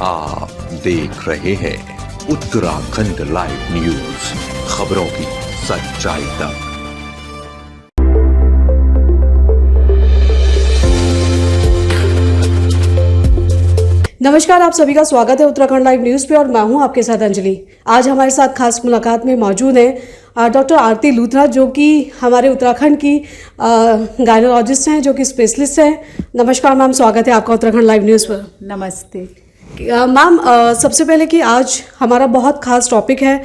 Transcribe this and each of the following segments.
आप देख रहे हैं उत्तराखंड लाइव न्यूज, खबरों की सच्चाई तक। नमस्कार, आप सभी का स्वागत है उत्तराखंड लाइव न्यूज़ पे और मैं हूं आपके साथ अंजलि। आज हमारे साथ खास मुलाकात में मौजूद हैं डॉक्टर आरती लूथरा, जो कि हमारे उत्तराखंड की गायनोलॉजिस्ट हैं, जो कि स्पेशलिस्ट हैं। नमस्कार मैम, स्वागत है आपका उत्तराखंड लाइव न्यूज़ पर। नमस्ते मैम, सबसे पहले कि आज हमारा बहुत खास टॉपिक है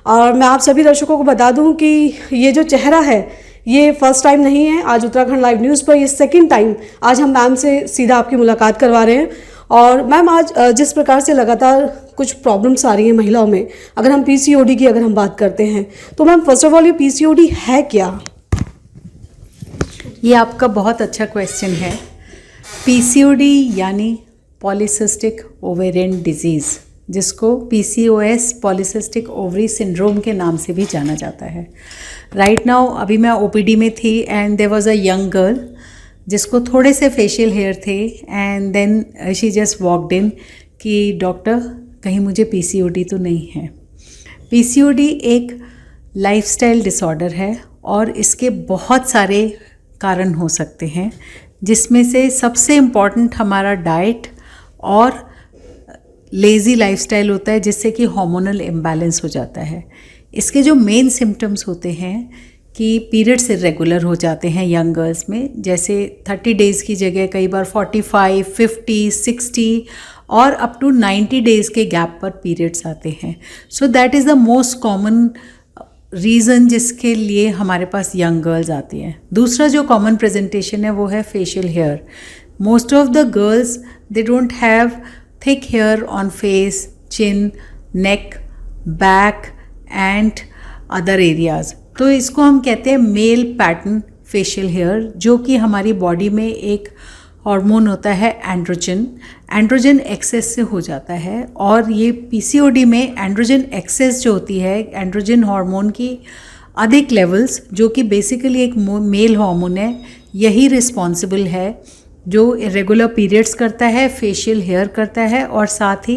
और मैं आप सभी दर्शकों को बता दूं कि ये जो चेहरा है ये फर्स्ट टाइम नहीं है। आज उत्तराखंड लाइव न्यूज़ पर ये सेकंड टाइम आज हम मैम से सीधा आपकी मुलाकात करवा रहे हैं। और मैम, आज जिस प्रकार से लगातार कुछ प्रॉब्लम्स आ रही हैं महिलाओं में, अगर हम पीसीओडी की हम बात करते हैं तो मैम फर्स्ट ऑफ ऑल ये पीसीओडी है क्या? ये आपका बहुत अच्छा क्वेश्चन है। पीसीओडी यानी पॉलीसिस्टिक ओवेरियन डिजीज़, जिसको पीसीओएस पॉलीसिस्टिक ओवरी सिंड्रोम के नाम से भी जाना जाता है। राइट नाउ अभी मैं ओपीडी में थी and there was a young girl जिसको थोड़े से फेशियल हेयर थे and then she just walked in कि डॉक्टर कहीं मुझे पीसीओडी तो नहीं है। पीसीओडी एक लाइफस्टाइल डिसऑर्डर है और इसके बहुत सारे कारण हो सकते हैं, जिसमें से सबसे इम्पॉर्टेंट हमारा डाइट और लेज़ी लाइफस्टाइल होता है, जिससे कि हार्मोनल इम्बैलेंस हो जाता है। इसके जो मेन सिम्टम्स होते हैं कि पीरियड्स इरेगुलर हो जाते हैं यंग गर्ल्स में, जैसे 30 डेज़ की जगह कई बार 45, 50, 60 और अप टू 90 डेज़ के गैप पर पीरियड्स आते हैं। So that is the most common reason जिसके लिए हमारे पास यंग गर्ल्स आती हैं। दूसरा जो कॉमन प्रेजेंटेशन है वो है facial hair. Most of the girls they don't have thick hair on face, chin, neck, back and other areas. तो इसको हम कहते हैं मेल पैटर्न फेशियल हेयर, जो कि हमारी बॉडी में एक हार्मोन होता है एंड्रोजन। एंड्रोजन एक्सेस से हो जाता है और ये पीसीओडी में एंड्रोजन एक्सेस जो होती है, एंड्रोजन हार्मोन की अधिक लेवल्स, जो कि बेसिकली एक मेल हार्मोन है, यही रिस्पॉन्सिबल है जो इरेगुलर पीरियड्स करता है, फेशियल हेयर करता है और साथ ही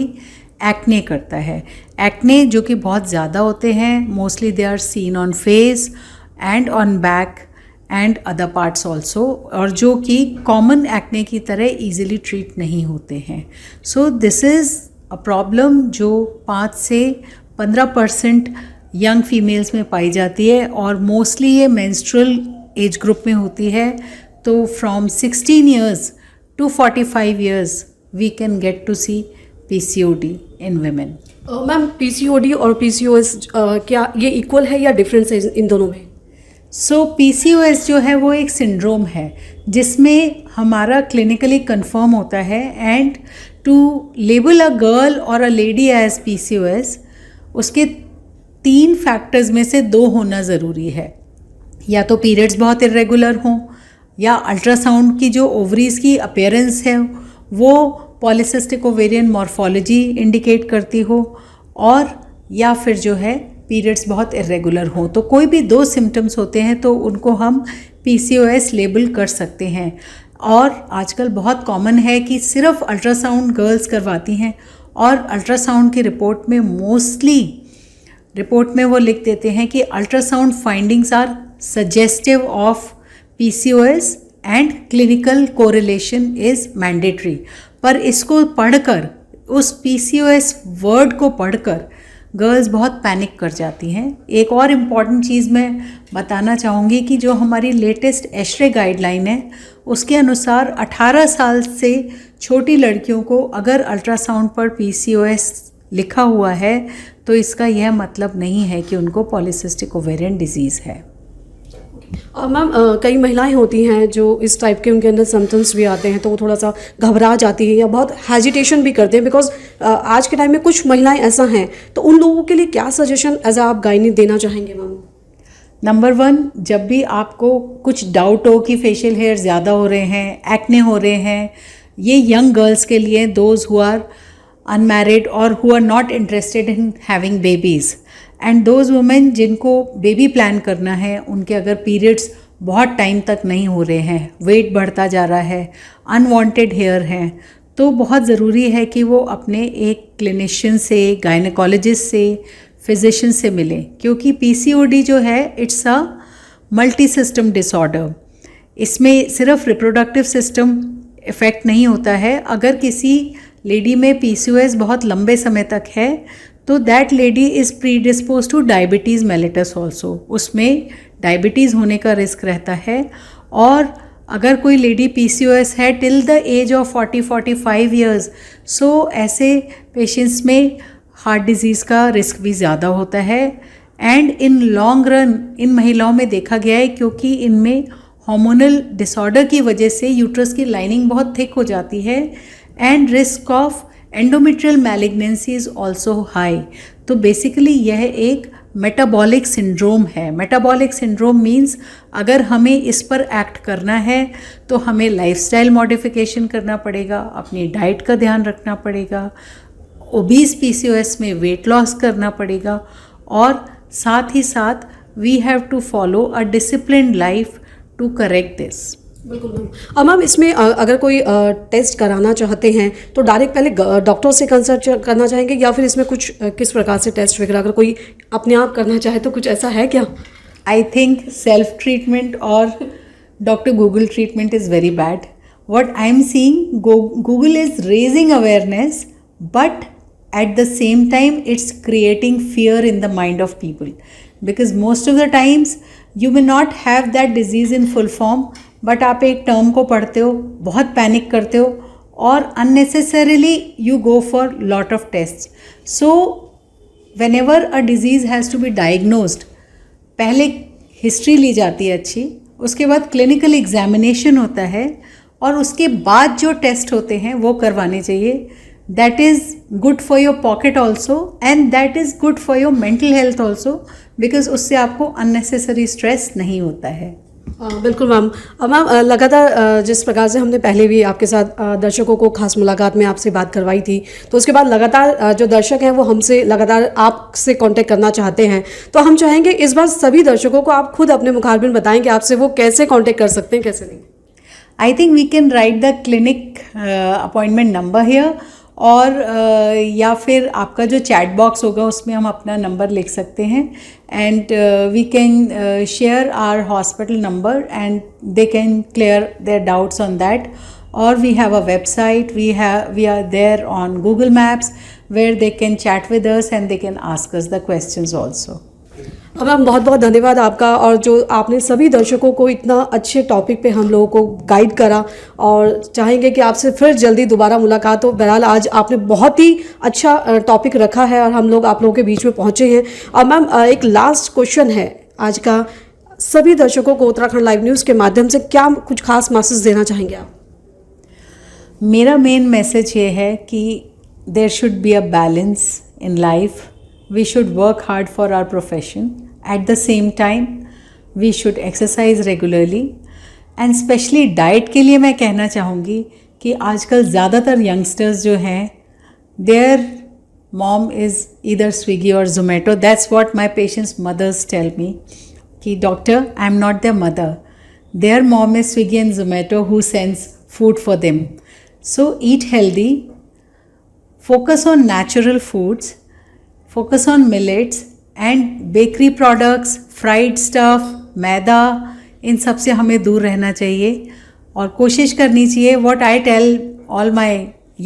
एक्ने करता है। एक्ने जो कि बहुत ज़्यादा होते हैं, mostly they are seen on face and on back and other parts also, और जो कि कॉमन एक्ने की तरह ईजिली ट्रीट नहीं होते हैं। So this is a problem जो 5 से 15% यंग फीमेल्स में पाई जाती है और मोस्टली ये मेंस्ट्रुअल एज ग्रुप में होती है। तो from 16 years to 45 years we can get to see PCOD in women. Ma'am, PCOD और पीसीओएस क्या ये इक्वल है या डिफरेंस है इन दोनों में? सो पीसीओएस जो है वो एक सिंड्रोम है जिसमें हमारा क्लिनिकली कंफर्म होता है, and to label a girl और अ लेडी एज पीसीओएस उसके 3 फैक्टर्स में से 2 होना ज़रूरी है। या तो पीरियड्स बहुत इरेगुलर हों, या अल्ट्रासाउंड की जो ओवरीज़ की अपीयरेंस है वो पॉलीसिस्टिक ओवेरियन मॉर्फोलॉजी इंडिकेट करती हो, और या फिर जो है पीरियड्स बहुत इरेगुलर हो। तो कोई भी 2 सिम्टम्स होते हैं तो उनको हम पीसीओएस लेबल कर सकते हैं। और आजकल बहुत कॉमन है कि सिर्फ अल्ट्रासाउंड गर्ल्स करवाती हैं और अल्ट्रासाउंड की रिपोर्ट में मोस्टली वो लिख देते हैं कि ultrasound findings are suggestive of PCOS and clinical correlation is mandatory. पर इसको पढ़कर, उस पीसीओएस वर्ड को पढ़कर गर्ल्स बहुत पैनिक कर जाती हैं। एक और इम्पॉर्टेंट चीज़ मैं बताना चाहूँगी कि जो हमारी लेटेस्ट एशरे गाइडलाइन है उसके अनुसार 18 साल से छोटी लड़कियों को अगर अल्ट्रासाउंड पर पीसीओएस लिखा हुआ है तो इसका यह मतलब नहीं है कि उनको पॉलीसिस्टिक ओवेरियन डिजीज़ है। मैम, कई महिलाएं होती हैं जो इस टाइप के उनके अंदर सिम्टम्स भी आते हैं तो वो थोड़ा सा घबरा जाती है या बहुत हेजिटेशन भी करते हैं, बिकॉज आज के टाइम में कुछ महिलाएं ऐसा हैं, तो उन लोगों के लिए क्या सजेशन एज आप गाइनी देना चाहेंगे मैम? नंबर 1, जब भी आपको कुछ डाउट हो कि फेशियल हेयर ज़्यादा हो रहे हैं, एक्ने हो रहे हैं, ये यंग गर्ल्स के लिए, दोज हु आर अनमैरिड और who are not interested in having babies, and those women जिनको बेबी प्लान करना है, उनके अगर पीरियड्स बहुत टाइम तक नहीं हो रहे हैं, वेट बढ़ता जा रहा है, अनवांटेड हेयर हैं, तो बहुत ज़रूरी है कि वो अपने एक क्लिनिशियन से, गायनेकोलॉजिस्ट से, फिजिशियन से मिलें, क्योंकि पीसीओडी जो है it's a multi system disorder. इसमें सिर्फ रिप्रोडक्टिव सिस्टम इफ़ेक्ट नहीं होता है। अगर किसी लेडी में पीसीओएस बहुत लंबे समय तक है तो that lady is predispose to diabetes mellitus also, उसमें डायबिटीज़ होने का रिस्क रहता है। और अगर कोई लेडी पीसीओएस है till the age of 40-45 years, so ऐसे पेशेंट्स में हार्ट डिजीज़ का रिस्क भी ज़्यादा होता है। And in long run in महिलाओं में देखा गया है, क्योंकि इनमें हार्मोनल डिसऑर्डर की वजह से यूट्रस की लाइनिंग बहुत थिक हो जाती है and risk of endometrial malignancy is also high. तो बेसिकली यह एक मेटाबॉलिक सिंड्रोम है। मेटाबॉलिक सिंड्रोम मीन्स अगर हमें इस पर एक्ट करना है तो हमें लाइफस्टाइल मॉडिफिकेशन करना पड़ेगा, अपनी डाइट का ध्यान रखना पड़ेगा, ओबीस पीसीओएस में वेट लॉस करना पड़ेगा, और साथ ही साथ we have to follow a disciplined life to correct this. बिल्कुल मैम। अब मैम इसमें अगर कोई टेस्ट कराना चाहते हैं तो डायरेक्ट पहले डॉक्टर से कंसल्ट करना चाहेंगे, या फिर इसमें कुछ किस प्रकार से टेस्ट वगैरह अगर कोई अपने आप करना चाहे तो कुछ ऐसा है क्या? आई थिंक सेल्फ ट्रीटमेंट और doctor Google treatment is very bad. What I am seeing, Google is raising awareness, but at the same time it's creating fear in the mind of people, because most of the times you may not have that disease in full form, but आप एक term को पढ़ते हो, बहुत panic करते हो और unnecessarily you go for lot of tests. So whenever a disease has to be diagnosed, पहले हिस्ट्री ली जाती है अच्छी, उसके बाद क्लिनिकल एग्जामिनेशन होता है और उसके बाद जो टेस्ट होते हैं वो करवाने चाहिए. That is good for your pocket also and that is good for your mental health also, because उससे आपको अननेसेसरी स्ट्रेस नहीं होता है. बिल्कुल मैम. मैम लगातार जिस प्रकार से हमने पहले भी आपके साथ दर्शकों को खास मुलाकात में आपसे बात करवाई थी, तो उसके बाद लगातार जो दर्शक हैं वो हमसे लगातार आपसे कांटेक्ट करना चाहते हैं, तो हम चाहेंगे इस बार सभी दर्शकों को आप खुद अपने मुखारबिन बताएं कि आपसे वो कैसे कांटेक्ट कर सकते हैं, कैसे नहीं. I think we can write the clinic appointment number here, और या फिर आपका जो चैट बॉक्स होगा उसमें हम अपना नंबर लिख सकते हैं, and we can share our hospital number and they can clear their doubts on that. और we have a website, we are there on Google Maps where they can chat with us and they can ask us the questions also. Ma'am बहुत बहुत धन्यवाद आपका, और जो आपने सभी दर्शकों को इतना अच्छे टॉपिक पे हम लोगों को गाइड करा, और चाहेंगे कि आपसे फिर जल्दी दोबारा मुलाकात हो. बहरहाल आज आपने बहुत ही अच्छा टॉपिक रखा है और हम लोग आप लोगों के बीच में पहुंचे हैं. और मैम एक लास्ट क्वेश्चन है आज का, सभी दर्शकों को उत्तराखंड लाइव न्यूज़ के माध्यम से क्या कुछ खास मैसेज देना चाहेंगे आप? मेरा मेन मैसेज ये है कि there should be a balance in life. We should work hard for our profession. At the same time, we should exercise regularly. And especially diet के लिए मैं कहना चाहूँगी कि आजकल ज़्यादातर youngsters जो हैं, their mom is either Swiggy or Zomato. That's what my patients' mothers tell me. कि doctor, I'm not their mother. Their mom is Swiggy and Zomato who sends food for them. So eat healthy. Focus on natural foods. Focus on millets and bakery products, fried stuff, मैदा, इन सब से हमें दूर रहना चाहिए और कोशिश करनी चाहिए. What I tell all my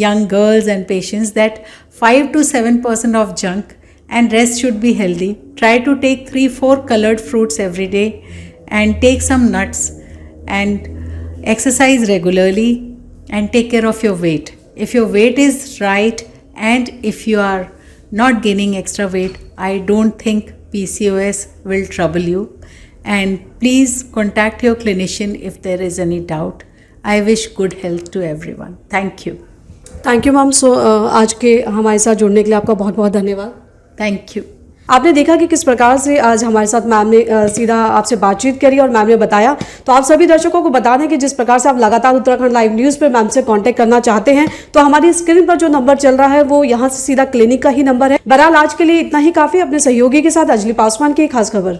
young girls and patients that 5 to 7% of junk and rest should be healthy. Try to take 3-4 colored fruits every day and take some nuts and exercise regularly and take care of your weight. If your weight is right and if you are not gaining extra weight, I don't think PCOS will trouble you. And please contact your clinician if there is any doubt. I wish good health to everyone. Thank you. Thank you ma'am. So आज के हमारे साथ जुड़ने के लिए आपका बहुत बहुत धन्यवाद. Thank you. आपने देखा कि किस प्रकार से आज हमारे साथ मैम ने सीधा आपसे बातचीत करी और मैम ने बताया. तो आप सभी दर्शकों को बता दें कि जिस प्रकार से आप लगातार उत्तराखंड लाइव न्यूज़ पे मैम से कांटेक्ट करना चाहते हैं तो हमारी स्क्रीन पर जो नंबर चल रहा है वो यहाँ से सीधा क्लिनिक का ही नंबर है. बहरहाल आज के लिए इतना ही काफ़ी. अपने सहयोगी के साथ अंजलि पासवान की खास खबर.